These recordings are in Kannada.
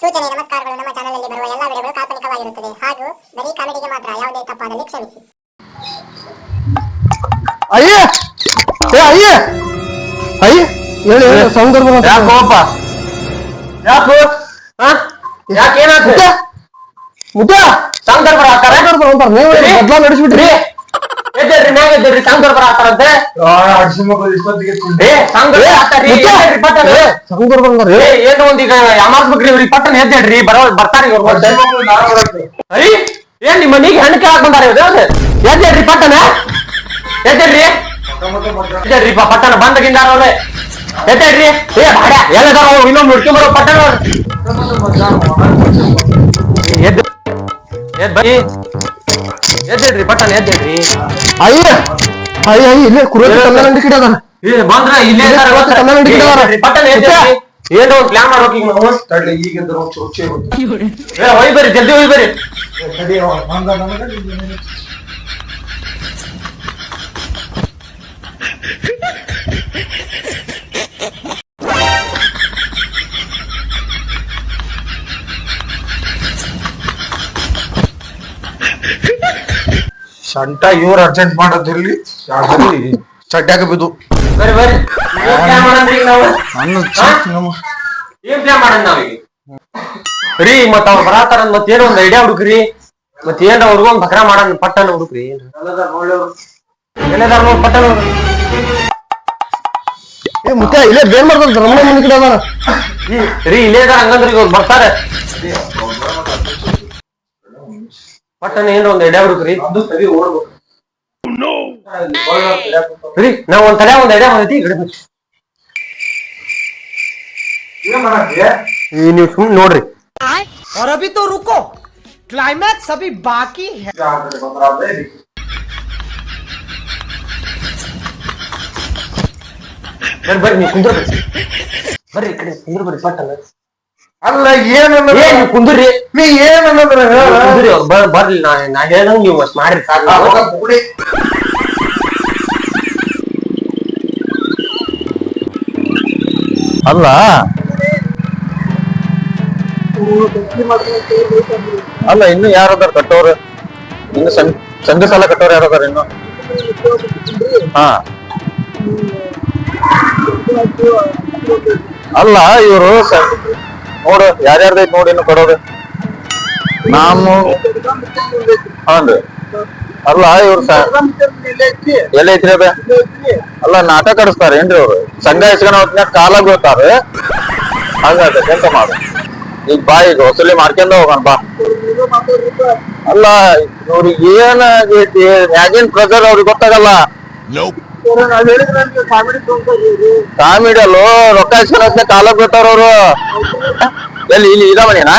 ಸೂಚನೆ ನಮಸ್ಕಾರಗಳು. ನಮ್ಮ ಚಾನಲ್ನಲ್ಲಿ ಬರುವ ಎಲ್ಲಾ ವಿಡಿಯೋಗಳು ಕಾಲ್ಪನಿಕವಾಗಿರುತ್ತದೆ ಹಾಗೂ ಬರೀ ಕಾಮಿಡಿಗೆ ಮಾತ್ರ. ಯಾವುದೇ ತಪ್ಪಾದಲ್ಲಿ ಕ್ಷಮಿಸಿ. ಅಯ್ಯ ಅಯ್ಯ ಅಯ್ಯ ಹೇಳಿ ಹೇಳಿ ಸೌಂದರ್ಯ ಯಾಕೋಪ ಯಾಕೋ ಯಾಕೇನಾಗ್ತದೆ ಮುದ್ದ ಸಂದರ್ಭ ಹಾಕ್ತಾರೆ ನೀವು ಬದ್ಲಾ ನಡೆಸ್ಬಿಟ್ರಿ. ಎದ್ದೇಳ್ರಿ ಮ್ಯಾಗ ಎದ್ದೇಳ್ರಿ ಸಂದರ್ಭ ಹಾಕ್ತಾರಂತೆ ಏನು ಒಂದೀಗ ಯಾಮಾರ್ಸ್ಬೇಕ್ರಿ ಇವ್ರಿಗೆ ಪಟ್ಟಣ ಎದ್ದೇಳ್ರಿ ಬರ್ತಾರ ಇವ್ರು ಏನ್ ನಿಮ್ಮ ಮನೆಗೆ ಹೆಣ್ಣು ಕೇಳಕ್ ಬಂದಾರ ಎದ್ದೇಳ್ರಿ ಪಟ್ಟಣ ಎದ್ದೇಳ್ರಿ ಎದ್ದೇಳ್ರಿ ಪಟ್ಟಣ ಬಂದಗಿಂದಾರ ಅವ್ರೆ ಎದ್ದೇಳ್ರಿ ಏ ಭಾಡ್ಯ ಎಲ್ಲದಾರ ಇನ್ನೊಂದು ಹುಡ್ಕೊಂಬರೋ ಪಟ್ಟಣ ಎದ್ದೇಳ್ರಿ ಪಟ್ಟಣ ಎದ್ದೇಳ್ರಿ ಅಯ್ಯ ಅಯ್ಯ ಇಲ್ಲೇ ಕುರುಚಿ ತಂದಂಡಿ ಗಿಡ ಅದಾನ. ಬಂದ್ರ ಇಲ್ಲೇ ಪಟ್ಟಣ ಎದ್ದೇಳ್ರಿ ಏನೋ ಒಂದು ಪ್ಲಾನ್ ಮಾಡ್ಬೇಕು ಈಗ ನಾವು ಹೋಯ್ ಬರ್ರಿ ಜಲ್ದಿ ಹೋಯ್ ಬರ್ರಿ ಸಂಟ ಇವ್ರು ಅರ್ಜೆಂಟ್ ಮಾಡೋದಿರ್ಲಿ ಚಡ್ಡಾಗ ಬಿದ್ದು ಬರ್ರಿ ಬರ್ರಿ ಏನ್ ಪ್ಲಾನ್ ಮಾಡಂದ್ರಿ ಈಗ ನಾವು ಏನ್ ಪ್ಲಾನ್ ಮಾಡಂದ್ ನಾವೀಗ ರೀ ಮತ್ತ ಅವ್ರು ಬರಾತಾರ ಮತ್ತೇನೋ ಒಂದ್ ಐಡಿಯಾ ಹುಡುಕ್ರಿ ಮತ್ತೇನ್ ಅವ್ರಿಗೊಂದ್ ಬಕ್ರಾ ಮಾಡನ್ ಪಟ್ಟಣ ಹುಡುಕ್ರಿ ಎಲ್ಲದಾರ ನೋಡಿ ಪಟ್ಟಣ ಏ ಮುತ್ಯ ಇಲ್ಲೇ ಬೇನ್ ಮಾಡ್ತಾರ ರಮಣ ಮನೆ ಗಿಡ ಅದಾನ. ರೀ ಇಲ್ಲೇ ಇದಾರ ಹಂಗಂದ್ರ ಈಗ ಅವ್ರು ಬರ್ತಾರೆ ಪಟ್ಟಣ ಏನ್ರ ಒಂದ್ ಐಡಿಯಾ ಹುಡುಕ್ರಿ ರೀ ನಾವ್ ಒಂದ್ ತಲೆ ಒಂದ್ ಐಡಿಯಾ ಬಂದೈತಿ ನೀವು ಸುಮ್ನೆ ನೋಡ್ರಿ. और अभी तो रुको, क्लाइमैक्स अभी बाकी है. ಬರ್ರಿ ನೀವು ಕುಂದ್ರ ಬರ್ರಿ ಈ ಕಡೆ ಕುಂದ್ರ ಬರ್ರಿ ಪಟ್ಟಣ ಅಲ್ಲ ಏನನ್ನ ಏನ್ ನೀವು ಕುಂದ್ರಿ ನೀ ಏನನ್ನದ್ರ ಕುಂದ್ರಿ ಅವ್ರು ಬರ್ಲಿ ನಾ ಹೇಳ್ದಂಗ ನೀವು ಅಷ್ಟ್ ಮಾಡ್ರಿ ಸಾಕು ಅಲ್ಲ ಅಲ್ಲ ಇನ್ನು ಯಾರದಾರ ಕಟ್ಟೋರು ಇನ್ನು ಸಂಜೆ ಸಾಲ ಕಟ್ಟೋರು ಯಾರದಾರ ಇನ್ನು ಹಾ ಅಲ್ಲ ಇವರು ನೋಡು ಯಾರ್ಯಾರ್ದೈತ್ ನೋಡಿ ಇನ್ನು ಕೊಡೋದು ನಾವು ಹನ್ರಿ ಅಲ್ಲ ಇವ್ರು ಎಲ್ಲ ಐತ್ರಿ ಅದ ಅಲ್ಲ ನಾಟಕ ಆಡಿಸ್ತಾರ ಏನ್ರಿ ಅವ್ರು ಸಂಘ ಇಸ್ಕೊಂಡ್ ಹೊತ್ನ್ಯಾಗ ಕಾಲ ಬೀಳ್ತಾರ ಹಾಗಾದ ಎಂತ ಮಾಡು ಈಗ ಬಾ ಈಗ ವಸೂಲಿ ಮಾಡ್ಕೊಂಡ ಹೋಗೋಣ ಬಾ. ಅಲ್ಲ ಇವ್ರಿಗೆ ಏನಾಗೈತಿ ಮ್ಯಾಗಿನ್ ಪ್ರೆಸರ್ ಅವ್ರಿಗೆ ಗೊತ್ತಾಗಲ್ಲ. ಕಾಮಿಡಿ ಅಲ್ಲೋ ರೊಕ್ಕ ಇಸ್ಕೊಂಡ್ ಕಾಲ ಬೀಳ್ತಾರ ಅವ್ರು. ಎಲ್ಲಿ ಇಲ್ಲಿ ಇದ ಮನೇನಾ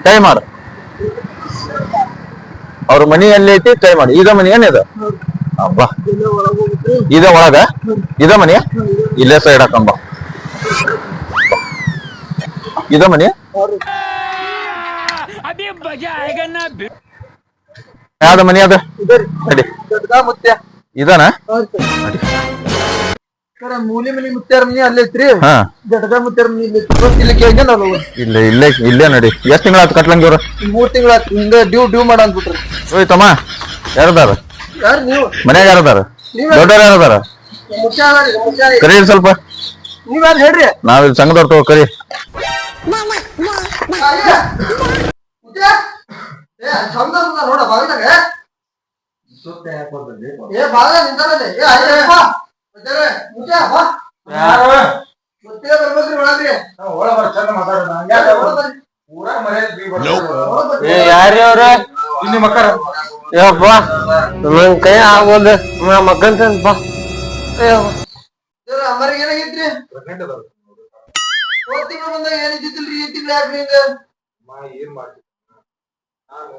ಕೈ ಮಾಡು ಅವ್ರ ಮನಿ ಎಲ್ಲಿ ಐತಿ ಕೈ ಮಾಡಿ ಇದ ಮನಿ ಏನಿದ ಅಬ್ಬಾ ಇದ ಒಳಗ ಇದ ಮನಿ ಇಲ್ಲೇ ಸೈಡ್ ಹಾಕೊಂಬ ಇದ ಮನಿ ಯಾವ್ದ ಮನಿ ಅದ ನಡಿ ಇದಾನ ಮೂಲಿ ಮನಿ ಮುತ್ಯಾರ ಮನಿ ಅಲ್ಲೇ ಐತ್ರಿ. ಹಾ ಜಟಕ ಮುತ್ಯಾರ ಮನಿ ಇಲ್ಲಿ ಕೇಳ್ಕೊಂಡ್ ನಾವು ಇಲ್ಲೇ ನಡಿ ಎಷ್ಟ್ ತಿಂಗಳಾತ್ ಕಟ್ಲಂಗಿವ್ರ 3 ತಿಂಗಳ ಹಿಂಗ ಡ್ಯೂ ಮಾಡ ಅಂದ್ಬಿಟ್ರಿ. ಓಯ್ ತಮ್ಮ ಯಾರದಾರ ಯಾರು ನೀವು ಮನ್ಯಾಗ ಯಾರದಾರ ದೊಡ್ಡವ್ರ ಯಾರದಾರ ಕರಿ ಸ್ವಲ್ಪ ನೀವ್ ಯಾರು ಹೇಳ್ರಿ. ನಾವ್ ಇಲ್ಲಿ ಸಂಘದವ್ರ ತಗೋ ಕರಿ ನೋಡ ಬಾಗಿಲಾಗ ಏ ಬಾಗ ನಿಂತಾರಲ್ಲ ಏ ಅಯ್ಯಪ್ಪ ಯಾರ್ಯವ್ರ ಇಲ್ಲಿ ಮಕ್ಕಳ ಯಪ್ಪ ನನ್ ಕೈ ಆಗೋದು ಮಕ್ಕಂತ ಬಾ ಅಮ್ಮರಿಗೆ ಏನಾಗೈತ್ರಿ ಹೋದ್ ತಿಂಗಳು ಬಂದಾಗ ಏನಿದ್ದಿಲ್ರಿ ಈ ತಿಂಗಳು ಯಾಕ್ರಿ ಹಿಂಗ ಏನ್ ಮಾಡ್ತೀನಿ ನಾನು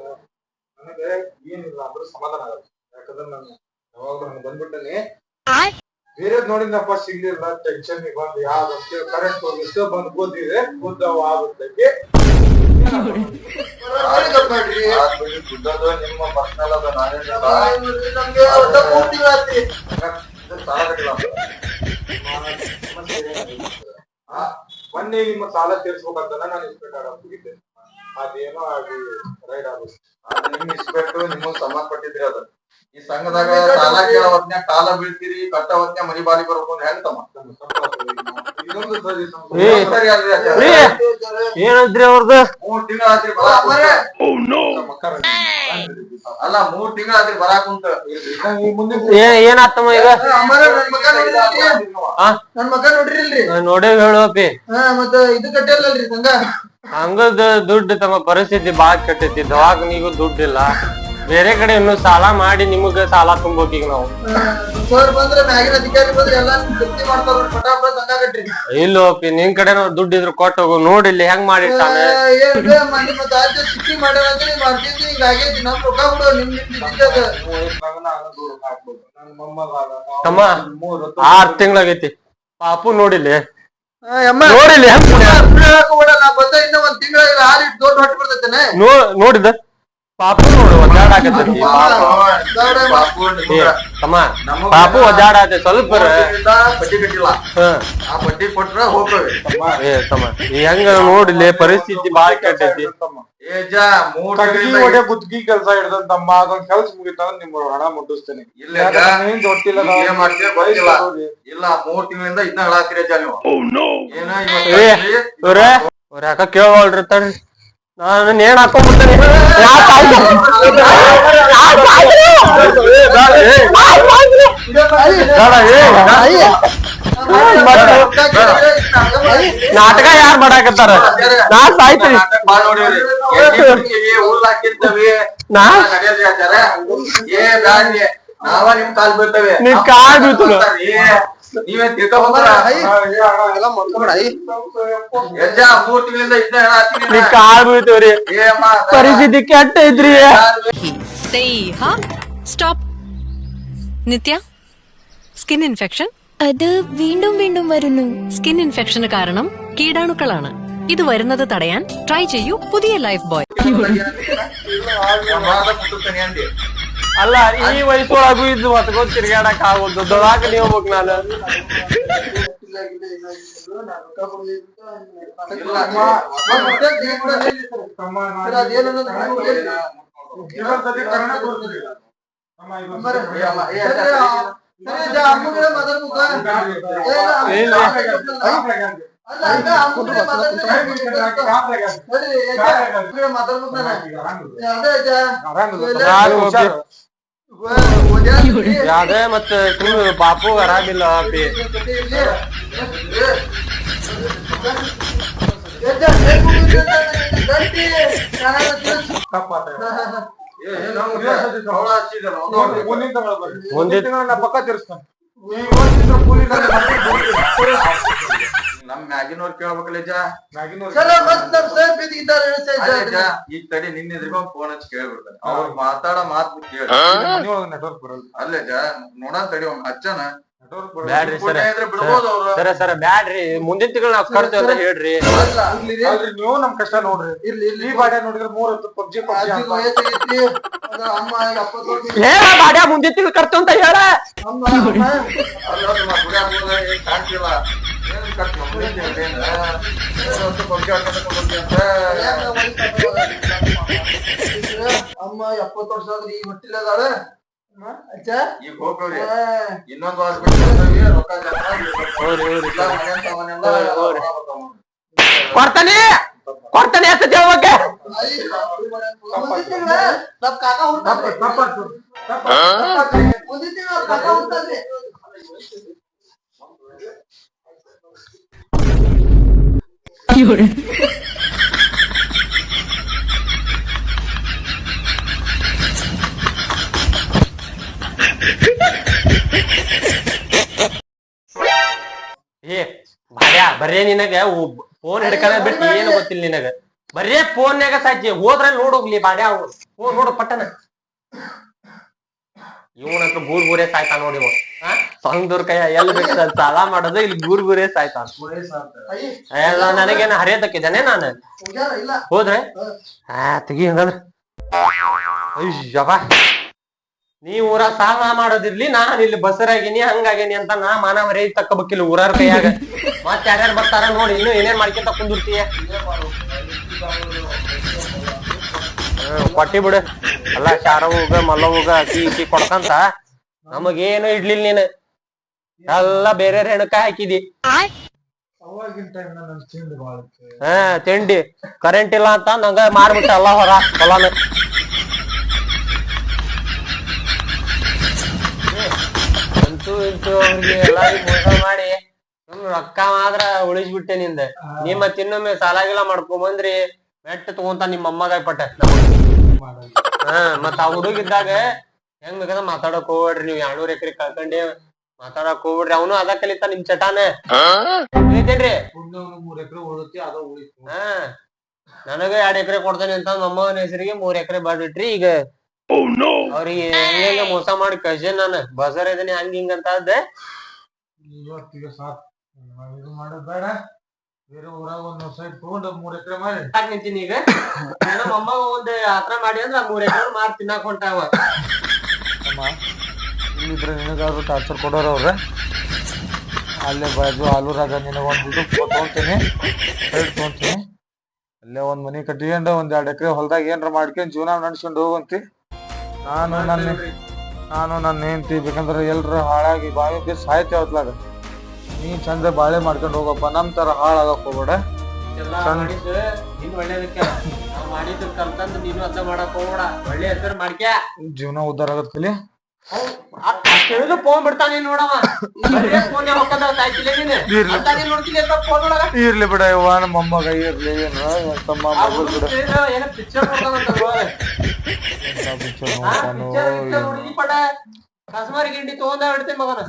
ನನಗೆ ಏನಿಲ್ಲ ಅಂದ್ರೆ ಸಮಾಧಾನ ಆಗಲ್ಲ. ಯಾಕಂದ್ರೆ ನಾನು ಯಾವಾಗ್ಲೂ ನಾನು ಬಂದ್ಬಿಟ್ಟನೆ ಬೇರೆದ್ ನೋಡಿನಪ್ಪ ಸಿಗ್ಲಿಲ್ಲ ಟೆನ್ಷನ್ ಬಂದು ಯಾವ್ದು ಕರೆಂಟ್ ಹೋಗಿತ್ತು ಬಂದು ಕೂತಿದೆ ಕೂದವು ಆಗುತ್ತಕ್ಕೆ ನಿಮ್ಮ ಪರ್ಸನಲ್ ಅದ ನಮ್ಗೆ 3 ತಿಂಗಳಾತ್ರಿ ಮೊನ್ನೆ ನಿಮ್ಮ ಸಾಲ ತೀರ್ಸ್ಬೇಕಂತ ನಾನು ಇನ್ಸ್ಪೆಕ್ಟರ್ ಹೋಗಿದ್ದೆ. ಅದೇನೋ ಆಗಿ ರೈಡ್ ಆಗುತ್ತೆ. ಅದು ನಿಮ್ ಇಸ್ಪೆಕ್ಟರ್ ನಿಮಗ್ ಸಂಬಂಧಪಟ್ಟಿದ್ರಿ ಅದ. ಈ ಸಂಘದಾಗ ಸಾಲ ಕೇಳೋ ಹೊತ್ನ್ಯಾಗ ಕಾಲ ಬೀಳ್ತೀರಿ, ಕಟ್ಟ ಹೊತ್ನ್ಯಾಗ ಮನಿ ಬಾಲಿ ಬರ್ಬೇಕು ಅಂತ ಹೆಂಗ್ ತಮ್ಮ? ಇದೊಂದು ಸರಿ ಏನಂದ್ರಿ ಅವ್ರದ್ದು? 3 ತಿಂಗಳ ಆದ್ರಿ ಅಲ್ಲ 3 ತಿಂಗಳ ಆದ್ರಿ ಬರಾಕ್ ಕುಂತ. ಏನಾತಮ್ಮ ಈಗ? ನನ್ ಮಗ ನೋಡ್ರಿಲ್ರಿ? ನೋಡೇ ಹೇಳೋಪಿ. ಮತ್ತ ಇದು ಕಟ್ಟಿಲ್ಲಲ್ರಿ ಸಂಘ? ಹಂಗದ ದುಡ್ಡು ತಮ್ಮ ಪರಿಸ್ಥಿತಿ ಬಾಳ ಕೆಟ್ಟೈತಿ. ದವಾಖಾನಿಗೂ ದುಡ್ಡಿಲ್ಲ. ಬೇರೆ ಕಡೆ ಇನ್ನು ಸಾಲ ಮಾಡಿ ನಿಮಗ ಸಾಲ ತುಂಬೋಕ್ ಈಗ ನಾವು. ಸರ್ ಬಂದ್ರೆ ಮ್ಯಾಗಿನ ಅಧಿಕಾರಿ ಬಂದ್ರೆ ಎಲ್ಲಾ ಗಟ್ಟಿ ಮಾಡ್ತಾರ, ಪಟಾಪಟ ಸಂಘ ಕಟ್ರಿ. ಇಲ್ಲೋಪಿ ನಿನ್ ಕಡೆ ದುಡ್ಡು ಇದ್ರು ಕೊಟ್ಟು ಹೋಗು. ನೋಡಿಲ್ಲಿ ಹೆಂಗ್ ಮಾಡಿರ್ತಾನೆ. ಮನಿ ಮತ್ತ ಆಚೆ ಚಿಕ್ಕಿ ಮಾಡ್ಯಾರಂದ್ರೆ ಮಾಡ್ತಿದ್ವಿ, ಹಿಂಗ ಆಗೈತಿ. ನಮ್ ರೊಕ್ಕ ಬಿಡು, ನಿಮ್ ತಮ್ಮ 6 ತಿಂಗಳಾಗೈತಿ. ಪಾಪು ನೋಡಿಲ್ಲಿ ಅಮ್ಮ ನೋಡಿಲ್ಲಿ ಹೆಂಗ್ ನಾ ಬಂದ ಇನ್ನ 1 ತಿಂಗಳ ಹಾಲು ಇಟ್ಟು ದೊಡ್ಡ ಹೊಟ್ಟೆ ಬಿಡ್ತೈತೇನೆ. ನೋಡಿದ ಪಾಪು ನೋಡು ಒದ್ದಾಡಾಕತ್ತೈತಿ. ತಮ್ಮ ಪಾಪು ಒದ್ದಾಡತ್ತೆ ಸ್ವಲ್ಪ. ಬಡ್ಡಿ ಕಟ್ಟಿಲ್ಲ, ಆ ಬಡ್ಡಿ ಕೊಟ್ರ ಹೋಗ್ತವೆ. ತಮ್ಮ ಹೆಂಗ ನೋಡಿಲ್ಲಿ ಪರಿಸ್ಥಿತಿ ಬಾಳ ಕೆಟ್ಟೈತಿ. ಗುತ್ತಿಗೆ ಕೆಲಸ ಹಿಡ್ದಂತಮ್ಮ ಅದೊಂದ್ ಕೆಲ್ಸ ಮುಗಿತ ನಿಮ್ ಹಣ ಮುಟ್ಟಿಸ್ತೇನೆ. ಇಲ್ಲ 3 ತಿಂಗಳಿಂದ ಇದನ್ನ ಹೇಳಾತಿರಿ ನೀವು. ಇವ್ರ ಯಾಕ ಕೇಳವಲ್ರಿ ತಡ್ರಿ. ನಾನು ನೇಣ್ ಹಾಕೊಂಡ್ಬಿಡ್ತೇನೆ. ನಾಟಕ ಯಾರ್ ಮಾಡಾಕತ್ತಾರ? ನಾ ಸಾಯ್ತೀನಿ. ನಾವ ನಿಮ್ ಕಾಲ್ ಬೀಳ್ತೇವೆ. ನಿಮ್ ಕಾಲ್ ಬೀಳ್ತದ. ನೀವೇ ತಿಳ್ಕೊಂಡ್ರ 3 ತಿಂಗಳಿಂದ ಇದನ್ನ ಹೇಳಾತೀನಿ. ನಿಮ್ ಕಾಲ್ ಬೀಳ್ತೇವ್ರಿ. ಪರಿಸ್ಥಿತಿ ಕೆಟ್ಟ ಐತ್ರಿ. സ്റ്റോപ്പ്. നിത്യ, സ്കിൻ ഇൻഫെക്ഷൻ അത് വീണ്ടും വീണ്ടും വരുന്നു. സ്കിൻ ഇൻഫെക്ഷന് കാരണം കീടാണുക്കളാണ്. ഇത് വരുന്നത് തടയാൻ ട്രൈ ചെയ്യൂ പുതിയ ലൈഫ് ബോയ്. ಅಲ್ಲ ಈ ವಯಸ್ಸೊಳಗು ಇದು ಹೊತ್ಕೊಂಡ್ ತಿರ್ಗಾಡಕ್ ಆಗೋದು. ದವಾಖಾನೆ ಹೋಗ್ಬೇಕು ನಾನು. ಅದೇ ಮತ್ತೆ ಪಾಪು ಆರಾಮಿಲ್ಲ. ಮುಂದಿನ ತಿಂಗಳ ನಾ ಪಕ್ಕ ತೀರಿಸ್ತಾನೆ. ನಮ್ ಮ್ಯಾಗಿನವ್ರು ಕೇಳ್ಬೇಕಲ್ಲ ಈಗ ತಡಿ ನಿನ್ನ ಫೋನ್ ಹಚ್ಚಿ ಕೇಳ್ಬಿಡ್ತಾನೆ. ಅವ್ರು ಮಾತಾಡೋ ಮಾತು ಕೇಳಿ ನೆಟ್ವರ್ಕ್ ಬರಲ್ಲ. ಅಲ್ಲೇ ನೋಡ ತಡಿ ಹಚ್ಚನ. ಬ್ಯಾಡ್ರಿ ಬಿಡ್ಬೋದು ಅವ್ರು. ಸರ ಬ್ಯಾಡ್ರಿ. ಮುಂದಿನ ತಿಂಗಳು ನಾವ್ ಕರ್ತೀವಿ ಅಂತ ಹೇಳ್ರಿ. ನೀವು ನಮ್ ಕಷ್ಟ ನೋಡ್ರಿ. ಈ ಬಾಡ್ಯ ನೋಡಿದ್ರೆ 3 ಪಬ್ಜಿ ಹೇಳ ಬಾಡ್ಯ ಮುಂದಿನ ತಿಂಗಳು ಕರ್ತೀವಿ ಅಂತ ಹೇಳ. ಕಾಣ್ತಿಲ್ಲ ಅಮ್ಮ 70 ವರ್ಷ ಆದ್ರಿ ಈಗ ಹೊಟ್ಟಿಲ್ಲದಾಳ. ಈಗ ಹೋಗ್ರಿ ಇನ್ನೊಂದು ವಾರ ಬಿಟ್ಟು ರೊಕ್ಕ ಕೊಡ್ತಾನೆ ಅಂತ ಹೇಳ್ಬೇಕೆ. ನಮ್ ಕಾಕ ಹುಡ್ತಾನ್ರಿ. ಮುಂದಿನ ತಿಂಗಳು ಕಾಕ ಹುಡ್ತಾನ್ರಿ. ಭಾರ್ಯ ಬರೇ ನಿನಗ ಫೋನ್ ಹಿಡ್ಕೊಂಡ ಬಿಟ್ಟು ಏನು ಗೊತ್ತಿಲ್ಲ ನಿನಗ. ಬರೇ ಫೋನ್ಯಾಗ ಸಾಚಿ ಹೋದ್ರ ನೋಡೋಗ್ಲಿ ಬಾಡ್ಯ. ಫೋನ್ ನೋಡು ಪಟ್ಟನ. ಇವನಂತ ಬೂರೇ ಸಾಯ್ತಾ ನೋಡಿ. ಸಂಘದವ್ರ ಕೈ ಎಲ್ಲಿ ಬೇಕು ಸಾಲ ಮಾಡೋದು, ಇಲ್ಲಿ ಬೂರೇ ಸಾಯ್ತಾನ. ನನಗೇನ ಹರಿಯದಕ್ಕಿದ್ದಾನೆ ನಾನು ಹೋದ್ರೆ ತೆಗಿ ಹಂಗಂದ್ರ. ಅಯ್ಯಪ್ಪ ನೀ ಊರಾಗ ಸಾಲ ಮಾಡೋದಿರ್ಲಿ ನಾನ್ ಇಲ್ಲಿ ಬಸರಾಗಿನಿ ಹಂಗಾಗೇನಿ ಅಂತ ನಾ ಮಾನ ಮರ್ಯಾದೆ ತಕ್ಕಬೇಕಿಲ್ಲ ಊರಾರ ಕೈಯಾಗ ಮತ್ ಯಾರ್ಯಾರು ಬರ್ತಾರ ನೋಡಿ ಇನ್ನು ಏನೇನ್ ಮಾಡ್ಕೊಂತ ಕುಂದಿರ್ತೀಯ ಕೊಟ್ಟಿ ಬಿಡು ಅಲ್ಲ ಶಾರವ್ಗ ಮಲ್ಲವ್ಗ ಅಕ್ಕಿ ಕೊಡ್ಕಂತ ನಮಗೇನು ಇಡ್ಲಿಲ್ಲ ನೀನ್ ಎಲ್ಲ ಬೇರೆ ಹೆಣಕ ಹಾಕಿದಿ ಅವಾಗಿನ ಟೈಮ್ ನನ್ ತಿಂಡಿ ಬಾಳಕ್ಕೆ ತಿಂಡಿ ಕರೆಂಟ್ ಇಲ್ಲ ಅಂತ ನಂಗ ಮಾರ್ಬಿಟ್ಟ ಎಲ್ಲ ಹೊರ ಹೊಲಾನ ಅಂತೂ ಇಂತೂ ಅವ್ರಿಗೆ ಎಲ್ಲಾರಿಗೂ ಮೋಸ ಮಾಡಿ ರೊಕ್ಕ ಮಾತ್ರ ಉಳಿಸ್ಬಿಟ್ಟೆ ನಿಂದ ನೀ ಮತ್ ಇನ್ನೊಮ್ಮೆ ಸಾಲಾಗಿಲ್ಲ ಮಾಡ್ಕೊಂಡ್ ಬಂದ್ರಿ ಮೆಟ್ಟ ತಗೊಂತ ನಿಮ್ಮ ಅಮ್ಮಗ ಪಟ್ಟ ಮತ್ ಆ ಹುಡುಗಿದ್ದಾಗ ಹೆಂಗ್ ಬೇಕಾದ್ರೆ ಮಾತಾಡಕ್ ಹೋಗ್ಬೇಡ್ರಿ ನೀವ್ 200 ಎಕರೆ ಕಳ್ಕೊಂಡೆ ಮಾತಾಡಕ್ ಹೋಗ್ಬಿಡ್ರಿ ಅವನು ಅದ ಕಲಿತ ನಿಮ್ ಚಟಾನ ತಿಳಿತೇನ್ರಿ 3 ಎಕರೆ ಉಳಿತಿ ಅದ ಉಳಿತು ನನಗ 2 ಎಕರೆ ಕೊಡ್ತಾನೆ ಅಂತ ನಮ್ಮವನ ಹೆಸರಿಗೆ 3 ಎಕರೆ ಬಾಡ್ಬಿಟ್ರಿ ಈಗ ಅವ್ರಿಗೆ ಹೆಂಗ ಮೋಸ ಮಾಡಿ ಕಳ್ಸೇನ್ ನಾನು ಬಸರ್ ಇದೀನಿ ಹಂಗ ಹಿಂಗ ಅಂತ ಅದ್ದೆ ಇವತ್ತಿಗೆ ಸಾಕು ಇದು ಮಾಡೋದ್ ಬೇಡ ಬೇರೆ ಊರಾಗ ಒಂದ್ ಸೈಡ್ ತಗೊಂಡ್ 3 ಎಕರೆ ಮಾಡಿ ನಿಂತೀನಿ ಈಗ ನಮ್ಮ ಅಮ್ಮ ಒಂದ್ ಯಾತ್ರಾ ಮಾಡಿ ಅಂದ್ರ 3 ಎಕರೆ ಮಾರ್ ತಿನ್ನಾಕ ಹೊಂಟಾವ ಇಲ್ಲಿದ್ರೆ ನಿನಗಾದ್ರು ಟಾರ್ಚರ್ ಕೊಡೋರ ಅವ್ರ ಅಲ್ಲೇ ಬಾಜು ಆಲೂರಾಗ ನಿನಗೊಂದು ಇದು ತಗೊಂತೀನಿ ಸೈಡ್ ತಗೊಂತೀನಿ ಅಲ್ಲೇ ಒಂದ್ ಮನಿ ಕಟ್ಕೊಂಡು 1-2 ಎಕರೆ ಹೊಲದಾಗ ಏನ್ರ ಮಾಡ್ಕೊಂಡ್ ಜೀವನ ನಡ್ಸ್ಕೊಂಡು ಹೋಗಂತಿ ನಾನು ನನ್ನ ಹೆಂಡತಿ ಬೇಕಂದ್ರೆ ಎಲ್ರ ಹಾಳಾಗಿ ಬಾವಿ ಬಿದ್ದು ಸಾಯ್ತಿ ಹೊತ್ಲಾಗ ನೀ ಚಂದ ಬಾಳೆ ಮಾಡ್ಕೊಂಡು ಹೋಗಪ್ಪ ನಮ್ ತರ ಹಾಳಾಗಕ್ ಹೋಗ್ಬೇಡ ನೀನ್ ಒಳ್ಳೇದಕ್ಕೆ ನಾವ್ ಮಾಡಿದ್ ಕಲ್ತಂದ್ ನೀನು ಅದ ಮಾಡಕ್ ಹೋಗ್ಬೇಡ ಒಳ್ಳೆ ಹೆಸರು ಮಾಡ್ಕ್ಯಾ ಜೀವನ ಉದ್ದಾರ ಆಗತ್ ಕಲಿ ಕೇಳಿದ್ರು ಫೋನ್ ಬಿಡ್ತಾನೆ ನೋಡವ ಫೋನ್ ಹೋಗದ ಸಾಯ್ತಿಲ್ಲ ನೀನು ಅಂತ ನೀನ್ ನೋಡ್ತಿಲ್ಲ ಫೋನ್ ಒಳಗ ಇರ್ಲಿ ಬಿಡ ಯವ್ವ ನಮ್ಮ ಮೊಮ್ಮಗ ಇರ್ಲಿ ಏನ ತಮ್ಮ ಮಗಳು ಬಿಡ ಏನ ಪಿಕ್ಚರ್ ನೋಡ್ತಾನಂತ ಹುಡುಗಿ ಪಡ ಕಸ್ಮಾರಿ ಗಿಂಡಿ ತಗೊಂಡ ಬಿಡ್ತೇನೆ ಮಗನ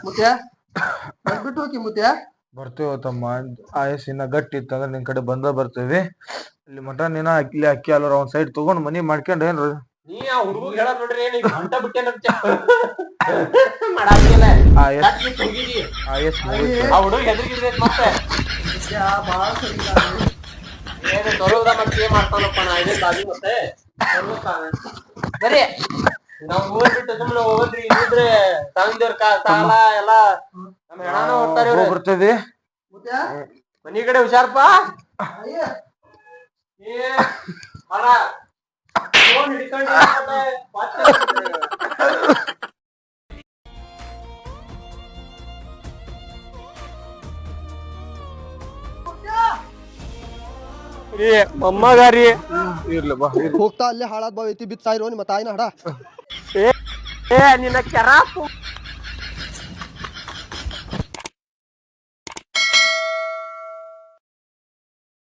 ಬಿಟ್ಟು ಹೋಗಿ ಮುತ್ಯ ಬರ್ತೇವ ತಮ್ಮ ಆಯಸ್ಸಿನ ಗಟ್ಟಿ ಇತ್ತಂದ್ರ ನಿನ್ ಕಡೆ ಬರ್ತೇವಿ ಇಲ್ಲಿ ಮಟ ನೀನ ಅಕ್ಕಿ ಅಲ್ಲರ ಒಂದ್ ಸೈಡ್ ತಗೊಂಡ್ ಮನಿ ಮಾಡ್ಕೊಂಡ್ ಏನ್ರ ನೀ ಆ ಹುಡುಗ ಹೇಳ ನೋಡ್ರಿ ಏನ್ ಗಂಟ ಬಿಟ್ಟೇನ ಮಾಡಾಕಿಲ್ಲ ಆ ಹುಡುಗ ಹೆದರ್ಗಿದ್ರೆ ಮತ್ತೆ ಏನು ತೊರೋದ ಮತ್ತೆ ಮಾಡ್ತಾನಪ್ಪ ನಾ ಇದೇ ಬಾಜು ಮತ್ತೆ ಬರೀ ನಾವ್ ಊರ್ ಬಿಟ್ಟು ಸುಮ್ನೆ ಹೋದ್ರಿ ಇದ್ರೆ ತಂದಿವ್ರ ಸಾಲ ಎಲ್ಲಾ ನಮ್ಮ ಹೆಣಾನ ಹೋಗ್ತಾರೆ ಬರ್ತದೆ ಮನಿ ಕಡೆ ಹುಷಾರಪ್ಪ ಏ ಅಲ್ಲ ಫೋನ್ ಹಿಡ್ಕೊಂಡು ಮೊಮ್ಮಗಾರಿ ಇರ್ಲಿ ಬಾ ಹೋಗ್ತಾ ಅಲ್ಲೇ ಹಾಳಾದ್ ಬಾವ್ ಐತಿ ಬಿತ್ ಸಾಯಿರೋ ನಿಮ್ಮ ತಾಯಿನ ಹಡ ಏ ನಿನ್ನ ಕೆರ